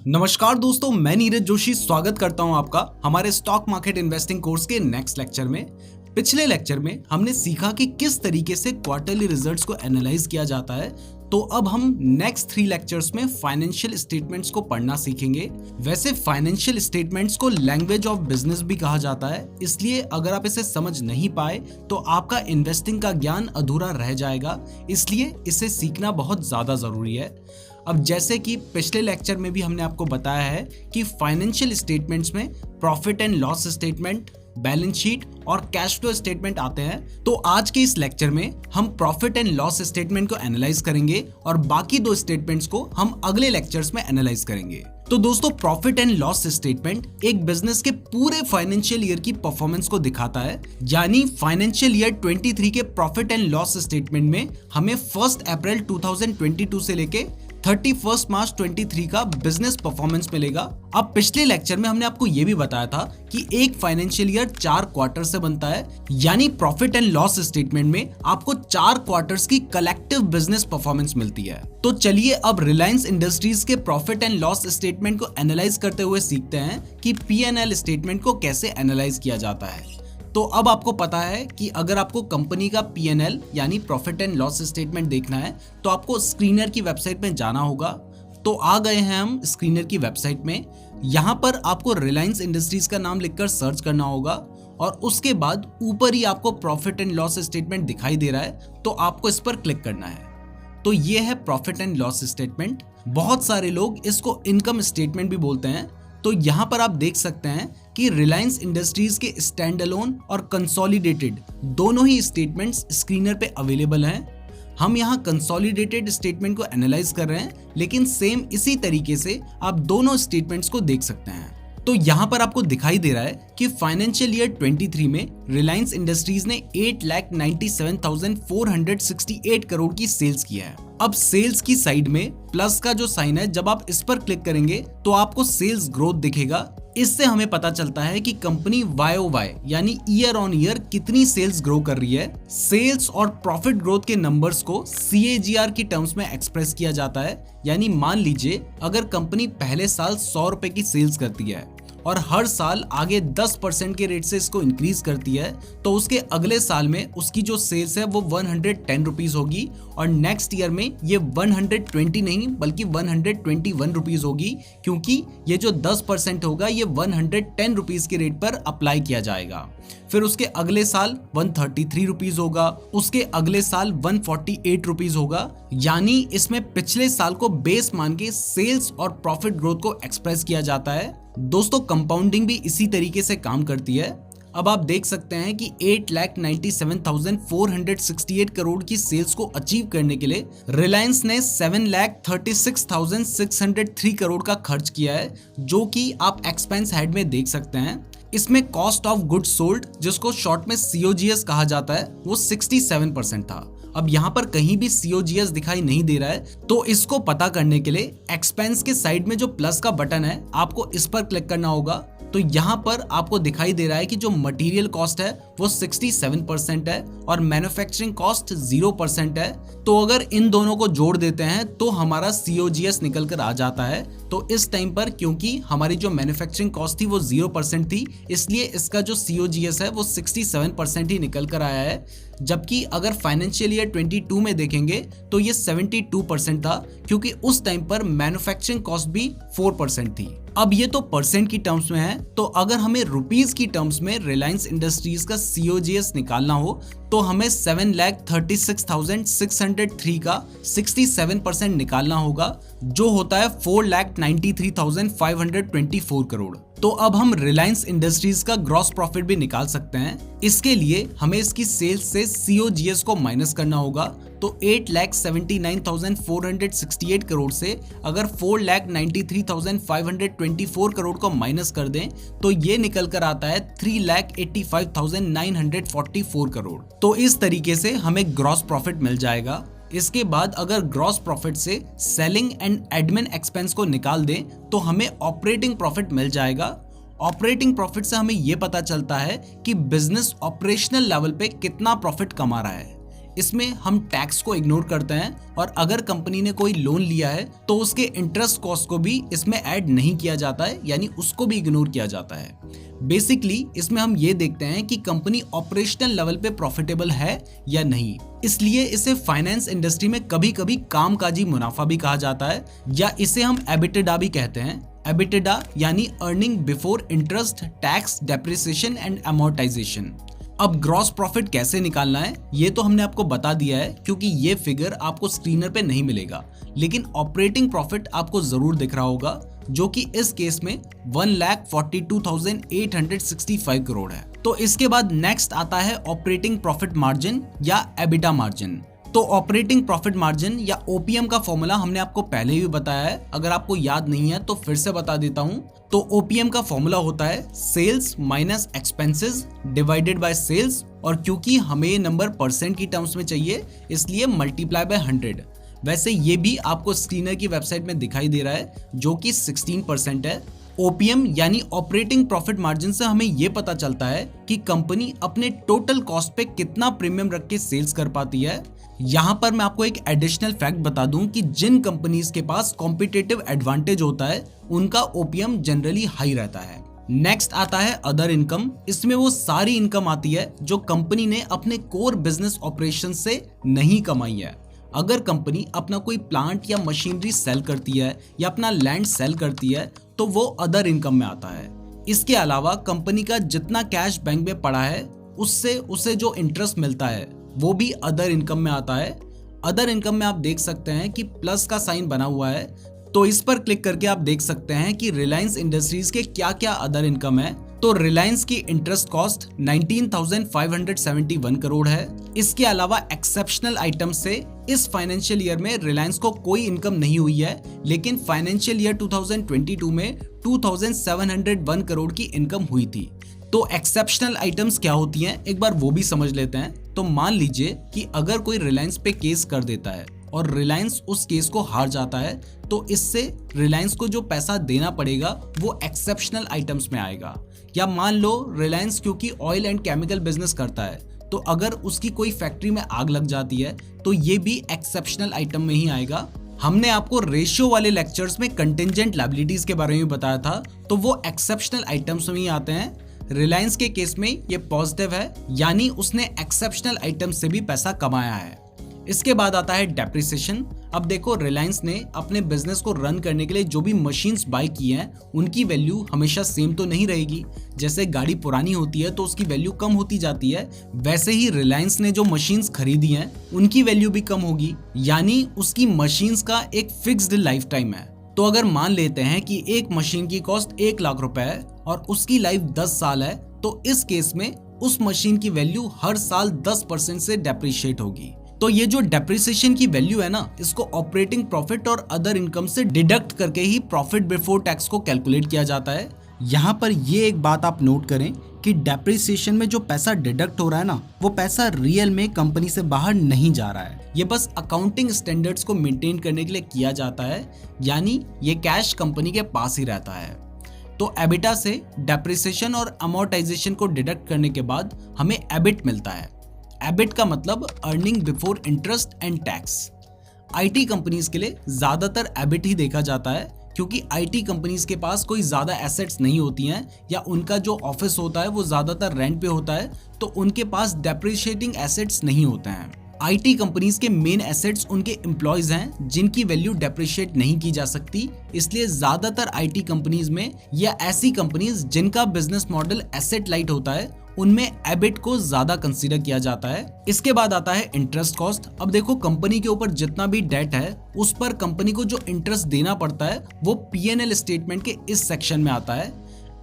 नमस्कार दोस्तों, मैं नीरज जोशी स्वागत करता हूं आपका हमारे स्टॉक मार्केट इन्वेस्टिंग कोर्स के नेक्स्ट लेक्चर में। पिछले लेक्चर में हमने सीखा कि किस तरीके से क्वार्टरली रिजल्ट्स को एनालाइज किया जाता है। तो अब हम नेक्स्ट 3 लेक्चर्स में फाइनेंशियल स्टेटमेंट्स को पढ़ना सीखेंगे। वैसे फाइनेंशियल स्टेटमेंट्स को लैंग्वेज ऑफ बिजनेस भी कहा जाता है, इसलिए अगर आप इसे समझ नहीं पाए तो आपका इन्वेस्टिंग का ज्ञान अधूरा रह जाएगा, इसलिए इसे सीखना बहुत ज्यादा जरूरी है। अब जैसे कि पिछले लेक्चर में भी हमने आपको बताया है कि फाइनेंशियल स्टेटमेंट्स में profit and loss statement, balance sheet और कैश फ्लो स्टेटमेंट आते हैं। तो आज के इस लेक्चर में हम प्रॉफिट एंड लॉस स्टेटमेंट को एनालाइज करेंगे और बाकी 2 स्टेटमेंट्स को हम अगले लेक्चर्स में एनालाइज करेंगे। तो दोस्तों, प्रॉफिट एंड लॉस स्टेटमेंट एक बिजनेस के पूरे फाइनेंशियल ईयर की परफॉर्मेंस को दिखाता है। यानी फाइनेंशियल ईयर 23 के प्रॉफिट एंड लॉस स्टेटमेंट में हमें 1 अप्रैल 2022 से लेके 31 मार्च 23 का बिजनेस परफॉर्मेंस मिलेगा। अब पिछले लेक्चर में हमने आपको यह भी बताया था कि एक फाइनेंशियल ईयर 4 क्वार्टर से बनता है, यानी प्रॉफिट एंड लॉस स्टेटमेंट में आपको 4 क्वार्टर्स की कलेक्टिव बिजनेस परफॉर्मेंस मिलती है। तो चलिए अब रिलायंस इंडस्ट्रीज के प्रॉफिट एंड लॉस स्टेटमेंट को एनालाइज करते हुए सीखते हैं कि P&L स्टेटमेंट को कैसे एनालाइज किया जाता है। तो अब आपको पता है कि अगर आपको कंपनी का P&L यानी प्रॉफिट एंड लॉस स्टेटमेंट देखना है तो आपको स्क्रीनर की वेबसाइट में जाना होगा। तो आ गए हैं हम स्क्रीनर की वेबसाइट में। यहाँ पर आपको रिलायंस इंडस्ट्रीज का नाम लिखकर सर्च करना होगा और उसके बाद ऊपर ही आपको प्रॉफिट एंड लॉस स्टेटमेंट दिखाई दे रहा है, तो आपको इस पर क्लिक करना है। तो ये है प्रॉफिट एंड लॉस स्टेटमेंट। बहुत सारे लोग इसको इनकम स्टेटमेंट भी बोलते हैं। तो यहाँ पर आप देख सकते हैं कि रिलायंस इंडस्ट्रीज के स्टैंड अलोन और कंसोलिडेटेड दोनों ही स्टेटमेंट्स स्क्रीनर पे अवेलेबल हैं। हम यहाँ कंसोलिडेटेड स्टेटमेंट को एनालाइज कर रहे हैं, लेकिन सेम इसी तरीके से आप दोनों स्टेटमेंट्स को देख सकते हैं। तो यहाँ पर आपको दिखाई दे रहा है कि फाइनेंशियल ईयर 23 में रिलायंस इंडस्ट्रीज ने 8,97,468 करोड़ की सेल्स किया है। अब सेल्स की साइड में प्लस का जो साइन है, जब आप इस पर क्लिक करेंगे तो आपको सेल्स ग्रोथ दिखेगा। इससे हमें पता चलता है कि कंपनी YOY यानी ईयर ऑन ईयर कितनी सेल्स ग्रो कर रही है। सेल्स और प्रॉफिट ग्रोथ के नंबर्स को CAGR की टर्म्स में एक्सप्रेस किया जाता है। यानी मान लीजिए अगर कंपनी पहले साल 100 रुपए की सेल्स करती है और हर साल आगे 10% के रेट से इसको इंक्रीज करती है, तो उसके अगले साल में उसकी जो सेल्स है वो 110 रुपीज होगी और नेक्स्ट ईयर में ये 120 नहीं बल्कि 121 रुपीज होगी, क्योंकि ये जो 10% होगा ये 110 रुपीज के रेट पर अप्लाई किया जाएगा। फिर उसके अगले साल 133 रुपीज होगा, उसके अगले साल 148 रुपीज होगा। यानी इसमें पिछले साल को बेस मान के सेल्स और प्रॉफिट ग्रोथ को एक्सप्रेस किया जाता है। दोस्तों, कंपाउंडिंग भी इसी तरीके से काम करती है। अब आप देख सकते हैं कि 8,97,468 करोड़ की सेल्स को अचीव करने के लिए रिलायंस ने 7,36,603 करोड़ का खर्च किया है, जो कि आप एक्सपेंस हेड में देख सकते हैं। इसमें कॉस्ट ऑफ गुड्स सोल्ड, जिसको शॉर्ट में COGS कहा जाता है, वो 67% था। अब यहाँ पर कहीं भी COGS दिखाई नहीं दे रहा है, तो इसको पता करने के लिए एक्सपेंस के साइड में जो प्लस का बटन है आपको इस पर क्लिक करना होगा। तो यहाँ पर आपको दिखाई दे रहा है कि जो मटेरियल कॉस्ट है वो 67% है और मैन्युफैक्चरिंग कॉस्ट 0% है। तो अगर इन दोनों को जोड़ देते हैं तो हमारा COGS निकल कर आ जाता है। तो इस टाइम पर क्योंकि हमारी जो मैन्युफैक्चरिंग कॉस्ट थी वो 0% थी, इसलिए इसका जो COGS है वो 67% ही निकल कर आया है। जबकि अगर फाइनेंशियल ईयर 22 में देखेंगे तो ये 72% था, क्योंकि उस टाइम पर मैन्युफैक्चरिंग कॉस्ट भी 4% थी। अब ये तो परसेंट की टर्म्स में है, तो अगर हमें रुपीस की टर्म्स में रिलायंस इंडस्ट्रीज का COGS निकालना हो तो हमें 7,36,603 का 67% निकालना होगा, जो होता है 4,93,524 करोड़। तो अब हम रिलायंस इंडस्ट्रीज का ग्रॉस प्रॉफिट भी निकाल सकते हैं। इसके लिए हमें इसकी सेल्स से COGS को माइनस करना होगा। तो 8,79,468 करोड़ से अगर 4,93,524 करोड़ को माइनस कर दें तो ये निकल कर आता है 3,85,944 करोड़। तो इस तरीके से हमें ग्रॉस प्रॉफिट मिल जाएगा। इसके बाद अगर ग्रॉस प्रॉफिट से सेलिंग एंड एडमिन एक्सपेंस को निकाल दें तो हमें ऑपरेटिंग प्रॉफिट मिल जाएगा। ऑपरेटिंग प्रॉफिट से हमें यह पता चलता है कि बिजनेस ऑपरेशनल लेवल पे कितना प्रॉफिट कमा रहा है। इसमें हम टैक्स को इग्नोर करते हैं और अगर कंपनी ने कोई लोन लिया है तो उसके इंटरेस्ट कॉस्ट को भी इसमें ऐड नहीं किया जाता है, यानी उसको भी इग्नोर किया जाता है। बेसिकली इसमें हम ये देखते हैं कि कंपनी ऑपरेशनल लेवल पे प्रॉफिटेबल है या नहीं। इसलिए इसे फाइनेंस इंडस्ट्री में कभी कभी कामकाजी मुनाफा भी कहा जाता है, या इसे हम एबिटेडा भी कहते हैं। एबिटेडा यानी earning before interest, tax, depreciation and amortisation. अब ग्रॉस प्रॉफिट कैसे निकालना है ये तो हमने आपको बता दिया है, क्योंकि ये फिगर आपको स्क्रीनर पे नहीं मिलेगा, लेकिन ऑपरेटिंग प्रॉफिट आपको जरूर दिख रहा होगा, जो कि इस केस में 1,42,865 करोड़ है। तो इसके बाद नेक्स्ट आता है ऑपरेटिंग प्रॉफिट मार्जिन या एबिटा मार्जिन। तो ऑपरेटिंग प्रॉफिट मार्जिन या ओपीएम का फॉर्मूला हमने आपको पहले भी बताया है, अगर आपको याद नहीं है तो फिर से बता देता हूं। तो ओपीएम का फॉर्मूला होता है sales minus expenses divided by sales, और क्योंकि हमें ये नंबर परसेंट की टर्म्स में चाहिए इसलिए मल्टीप्लाई बाय 100। वैसे ये भी आपको स्क्रीनर की वेबसाइट में दिखाई दे रहा है, जो कि 16% है। ओपीएम यानी ऑपरेटिंग प्रॉफिट मार्जिन से हमें यह पता चलता है कि कंपनी अपने टोटल कॉस्ट पे कितना प्रीमियम रख के सेल्स कर पाती है। यहाँ पर मैं आपको एक एडिशनल फैक्ट बता दूं कि जिन कंपनीज के पास कॉम्पिटिटिव एडवांटेज होता है उनका ओपीएम जनरली हाई रहता है। नेक्स्ट आता है अदर इनकम। इसमें वो सारी इनकम आती है जो कंपनी ने अपने कोर बिजनेस ऑपरेशन से नहीं कमाई है। अगर कंपनी अपना कोई प्लांट या मशीनरी सेल करती है या अपना लैंड सेल करती है तो वो अदर इनकम में आता है। इसके अलावा कंपनी का जितना कैश बैंक में पड़ा है उससे उसे जो इंटरेस्ट मिलता है वो भी अदर इनकम में आता है। अदर इनकम में आप देख सकते हैं कि प्लस का साइन बना हुआ है, तो इस पर क्लिक करके आप देख सकते हैं कि रिलायंस इंडस्ट्रीज के क्या क्या अदर इनकम है। तो रिलायंस की इंटरेस्ट कॉस्ट 19,571 करोड़ है। इसके अलावा एक्सेप्शनल आइटम से इस फाइनेंशियल ईयर में रिलायंस को कोई इनकम नहीं हुई है, लेकिन फाइनेंशियल ईयर 2022 में 2,701 करोड़ की इनकम हुई थी। तो एक्सेप्शनल आइटम्स क्या होती हैं एक बार वो भी समझ लेते हैं। तो मान लीजिए कि अगर कोई रिलायंस पे केस कर देता है और रिलायंस उस केस को हार जाता है तो इससे रिलायंस को जो पैसा देना पड़ेगा वो एक्सेप्शनल आइटम्स में आएगा। या मान लो रिलायंस क्योंकि ऑयल एंड केमिकल बिजनेस करता है तो अगर उसकी कोई फैक्ट्री में आग लग जाती है तो ये भी एक्सेप्शनल आइटम में ही आएगा। हमने आपको रेशियो वाले लेक्चर्स में कंटिंजेंट लायबिलिटीज के बारे में बताया था, तो वो एक्सेप्शनल आइटम्स में ही आते हैं। रिलायंस के केस में ये पॉजिटिव है, यानी उसने एक्सेप्शनल आइटम से भी पैसा कमाया है। इसके बाद आता है डेप्रिसिएशन। अब देखो रिलायंस ने अपने बिजनेस को रन करने के लिए जो भी मशीन्स बाय की हैं उनकी वैल्यू हमेशा सेम तो नहीं रहेगी। जैसे गाड़ी पुरानी होती है तो उसकी वैल्यू कम होती जाती है, वैसे ही रिलायंस ने जो मशीन्स खरीदी हैं उनकी वैल्यू भी कम होगी, यानी उसकी मशीन्स का एक फिक्स्ड लाइफ टाइम है। तो अगर मान लेते हैं कि एक मशीन की कॉस्ट 1 लाख रुपए है और उसकी लाइफ 10 साल है, तो इस केस में उस मशीन की वैल्यू हर साल 10% से डेप्रिशिएट होगी। तो ये जो डेप्रिसिएशन की वैल्यू है ना, इसको ऑपरेटिंग प्रॉफिट और अदर इनकम से डिडक्ट करके ही प्रॉफिट बिफोर टैक्स को कैलकुलेट किया जाता है। यहाँ पर ये एक बात आप नोट करें कि डेप्रिसिएशन में जो पैसा डिडक्ट हो रहा है ना, वो पैसा रियल में कंपनी से बाहर नहीं जा रहा है। ये बस अकाउंटिंग स्टैंडर्ड्स को मेंटेन करने के लिए किया जाता है, यानी ये कैश कंपनी के पास ही रहता है। तो एबिटा से डेप्रिसिएशन और अमोर्टाइजेशन को डिडक्ट करने के बाद हमें एबिट मिलता है। एबिट का मतलब earning before interest and tax. IT companies के लिए ज्यादातर एबिट ही देखा जाता है, क्योंकि आईटी कंपनीज के पास कोई ज्यादा एसेट्स नहीं होती हैं या उनका जो ऑफिस होता है वो ज्यादातर रेंट पे होता है, तो उनके पास डेप्रिशिएटिंग एसेट्स नहीं होते हैं। आईटी कंपनीज के मेन एसेट्स उनके एम्प्लॉयज हैं जिनकी वैल्यू डेप्रिशिएट नहीं की जा सकती, इसलिए ज्यादातर आईटी कंपनीज में या ऐसी कंपनीज जिनका बिजनेस मॉडल एसेट लाइट होता है उनमें एबिट को ज्यादा कंसीडर किया जाता है। इसके बाद आता है इंटरेस्ट कॉस्ट। अब देखो कंपनी के ऊपर जितना भी डेट है उस पर कंपनी को जो इंटरेस्ट देना पड़ता है वो पीएनएल स्टेटमेंट के इस सेक्शन में आता है।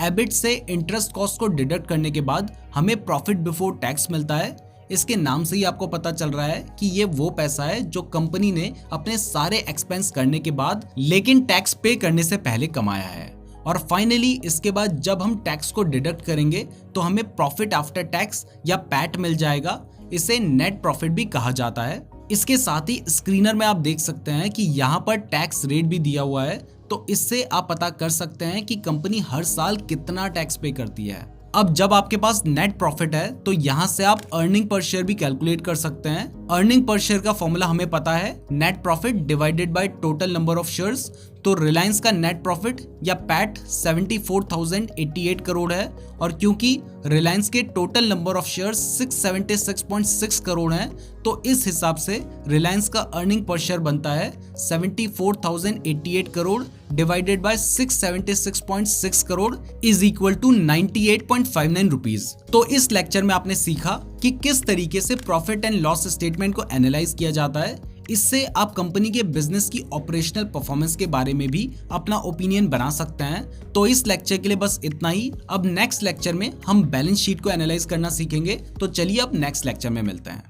एबिट से इंटरेस्ट कॉस्ट को डिडक्ट करने के बाद हमें प्रॉफिट बिफोर टैक्स मिलता है। इसके नाम से ही आपको पता चल रहा है कि ये वो पैसा है जो कंपनी ने अपने सारे एक्सपेंस करने के बाद लेकिन टैक्स पे करने से पहले कमाया है। और फाइनली इसके बाद जब हम टैक्स को डिडक्ट करेंगे तो हमें प्रॉफिट आफ्टर टैक्स या पैट मिल जाएगा। इसे नेट प्रॉफिट भी कहा जाता है। इसके साथ ही स्क्रीनर में आप देख सकते हैं कि यहाँ पर टैक्स रेट भी दिया हुआ है, तो इससे आप पता कर सकते हैं कि कंपनी हर साल कितना टैक्स पे करती है। अब जब आपके पास नेट प्रॉफिट है तो यहाँ से आप अर्निंग पर शेयर भी कैलकुलेट कर सकते हैं। अर्निंग पर शेयर का फॉर्मूला हमें पता है, net profit divided by total number of shares. तो रिलायंस का नेट प्रॉफिट या पैट 74,088 करोड़ है, और क्योंकि रिलायंस के total number of shares 676.6 crore हैं, तो इस हिसाब से रिलायंस का अर्निंग पर शेयर बनता है 74,088 crore divided by 676.6 crore is equal to 98.59 rupees. तो इस लेक्चर में आपने सीखा कि किस तरीके से प्रॉफिट एंड लॉस स्टेटमेंट को एनालाइज किया जाता है। इससे आप कंपनी के बिजनेस की ऑपरेशनल परफॉर्मेंस के बारे में भी अपना ओपिनियन बना सकते हैं। तो इस लेक्चर के लिए बस इतना ही। अब नेक्स्ट लेक्चर में हम बैलेंस शीट को एनालाइज करना सीखेंगे। तो चलिए अब नेक्स्ट लेक्चर में मिलते हैं।